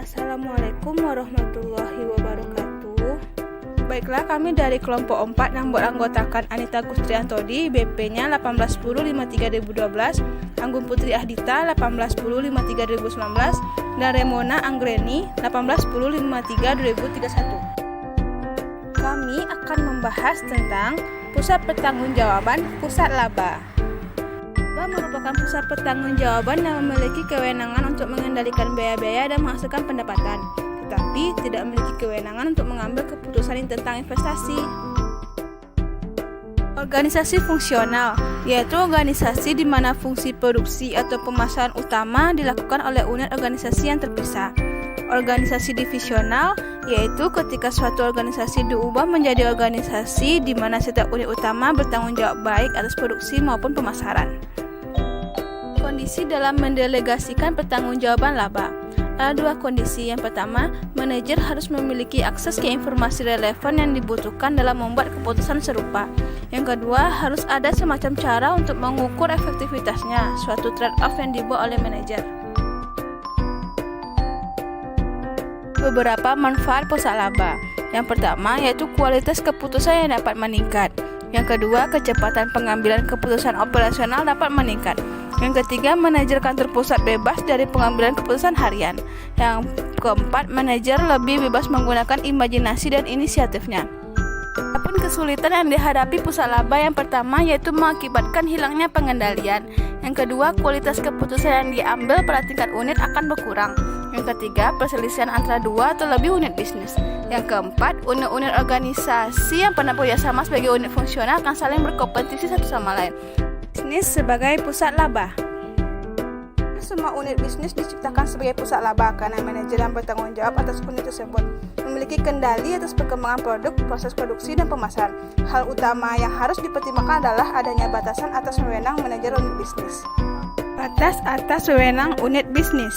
Assalamualaikum warahmatullahi wabarakatuh. Baiklah, kami dari kelompok 4 yang beranggotakan Anita Gustriantodi, BP-nya 1810532012, Anggun Putri Ahdita 1810532019, dan Remona Anggreni 1810532031. Kami akan membahas tentang Pusat Pertanggungjawaban Pusat Laba. Laba merupakan pusat pertanggungjawaban yang memiliki kewenangan untuk mengendalikan biaya-biaya dan menghasilkan pendapatan, tetapi tidak memiliki kewenangan untuk mengambil keputusan tentang investasi. Organisasi fungsional, yaitu organisasi di mana fungsi produksi atau pemasaran utama dilakukan oleh unit organisasi yang terpisah. Organisasi divisional, yaitu ketika suatu organisasi diubah menjadi organisasi di mana setiap unit utama bertanggung jawab baik atas produksi maupun pemasaran. Kondisi dalam mendelegasikan pertanggungjawaban laba. Ada dua kondisi. Yang pertama, manajer harus memiliki akses ke informasi relevan yang dibutuhkan dalam membuat keputusan serupa. Yang kedua, harus ada semacam cara untuk mengukur efektivitasnya, suatu trade-off yang dibuat oleh manajer. Beberapa manfaat pusat laba. Yang pertama, yaitu kualitas keputusan yang dapat meningkat. Yang kedua, kecepatan pengambilan keputusan operasional dapat meningkat. Yang ketiga, manajer kantor pusat bebas dari pengambilan keputusan harian. Yang keempat, manajer lebih bebas menggunakan imajinasi dan inisiatifnya. Adapun kesulitan yang dihadapi pusat laba, yang pertama yaitu mengakibatkan hilangnya pengendalian. Yang kedua, kualitas keputusan yang diambil pada tingkat unit akan berkurang. Yang ketiga, perselisihan antara dua atau lebih unit bisnis. Yang keempat, unit-unit organisasi yang pernah bekerja sama sebagai unit fungsional akan saling berkompetisi satu sama lain. Bisnis sebagai pusat laba. Semua unit bisnis diciptakan sebagai pusat laba karena manajer yang bertanggung jawab atas unit tersebut memiliki kendali atas perkembangan produk, proses produksi, dan pemasaran. Hal utama yang harus dipertimbangkan adalah adanya batasan atas wewenang manajer unit bisnis. Batas atas wewenang unit bisnis.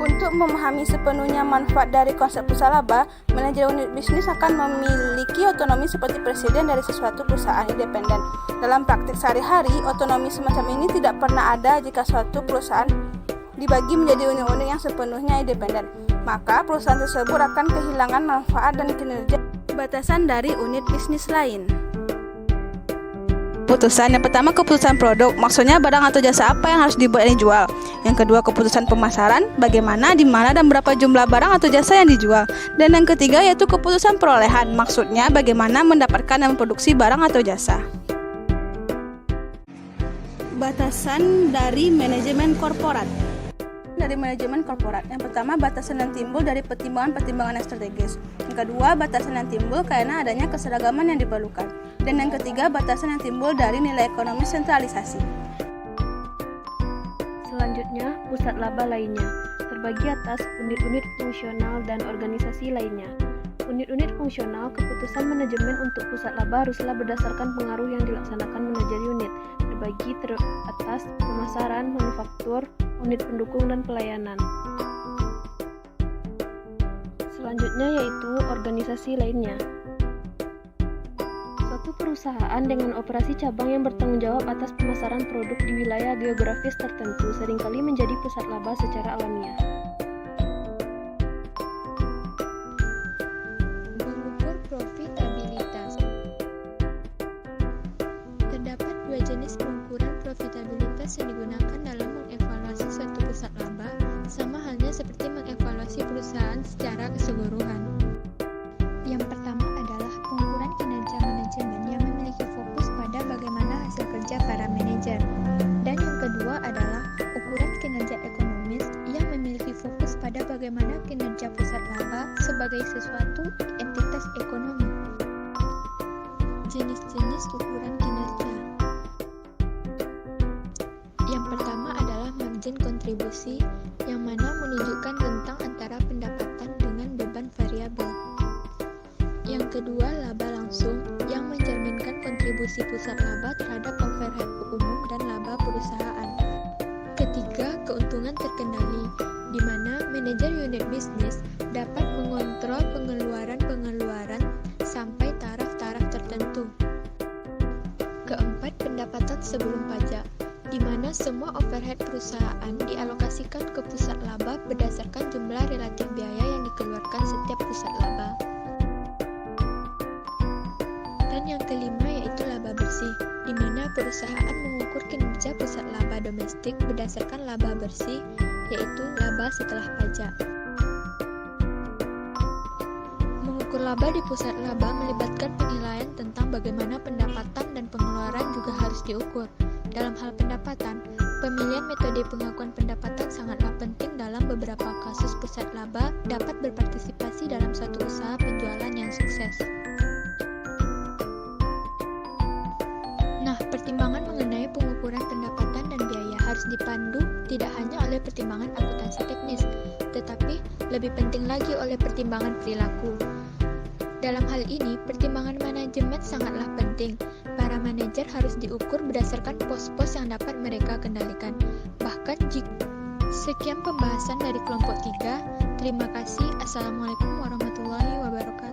Untuk memahami sepenuhnya manfaat dari konsep pusat laba, manajer unit bisnis akan memiliki otonomi seperti presiden dari sesuatu perusahaan independen. Dalam praktik sehari-hari, otonomi semacam ini tidak pernah ada jika suatu perusahaan dibagi menjadi unit-unit yang sepenuhnya independen. Maka perusahaan tersebut akan kehilangan manfaat dan kinerja batasan dari unit bisnis lain. Keputusan. Yang pertama, keputusan produk, maksudnya barang atau jasa apa yang harus dibuat dan dijual. Yang kedua, keputusan pemasaran, bagaimana, di mana, dan berapa jumlah barang atau jasa yang dijual. Dan yang ketiga yaitu keputusan perolehan, maksudnya bagaimana mendapatkan dan memproduksi barang atau jasa. Batasan dari manajemen korporat. Dari manajemen korporat, yang pertama, batasan yang timbul dari pertimbangan-pertimbangan yang strategis. Yang kedua, batasan yang timbul karena adanya keseragaman yang diperlukan. Dan yang ketiga, batasan yang timbul dari nilai ekonomi sentralisasi. Selanjutnya, pusat laba lainnya, terbagi atas unit-unit fungsional dan organisasi lainnya. Unit-unit fungsional, keputusan manajemen untuk pusat laba haruslah berdasarkan pengaruh yang dilaksanakan manajer unit, terbagi atas pemasaran, manufaktur, unit pendukung, dan pelayanan. Selanjutnya yaitu organisasi lainnya. Suatu perusahaan dengan operasi cabang yang bertanggung jawab atas pemasaran produk di wilayah geografis tertentu seringkali menjadi pusat laba secara alamiah. Mengukur profitabilitas. Terdapat dua jenis pengukuran profitabilitas yang digunakan dalam mengevaluasi suatu pusat laba, sama halnya seperti mengevaluasi perusahaan secara keseluruhan. Yang pertama adalah pengukuran kinerja manajemen yang memiliki fokus pada bagaimana hasil kerja para manajer. Dan yang kedua adalah ukuran kinerja ekonomis yang memiliki fokus pada bagaimana kinerja pusat laba sebagai sesuatu entitas ekonomi. Jenis-jenis ukuran kinerja. Yang pertama adalah margin kontribusi, yang mana menunjukkan rentang antara pendapatan dengan beban variabel. Yang kedua, laba langsung, yang mencerminkan kontribusi pusat laba terhadap overhead umum dan laba perusahaan. Ketiga, keuntungan terkendali, di mana manajer unit bisnis dapat mengontrol pengeluaran sampai taraf-taraf tertentu. Keempat, pendapatan sebelum pajak, di mana semua overhead perusahaan dialokasikan ke pusat laba berdasarkan jumlah relatif setiap pusat laba. Dan yang kelima yaitu laba bersih, di mana perusahaan mengukur kinerja pusat laba domestik berdasarkan laba bersih, yaitu laba setelah pajak. Mengukur laba di pusat laba melibatkan penilaian tentang bagaimana pendapatan dan pengeluaran juga harus diukur. Dalam hal pendapatan, pemilihan metode pengakuan pendapatan sangatlah penting dalam beberapa kasus pusat laba dapat berpartisipasi dalam suatu usaha penjualan yang sukses. Nah, pertimbangan mengenai pengukuran pendapatan dan biaya harus dipandu tidak hanya oleh pertimbangan akuntansi teknis, tetapi lebih penting lagi oleh pertimbangan perilaku. Dalam hal ini, pertimbangan manajemen sangatlah penting. Para manajer harus diukur berdasarkan pos-pos yang dapat mereka kendalikan. Bahkan jika sekian pembahasan dari kelompok 3. Terima kasih. Assalamualaikum warahmatullahi wabarakatuh.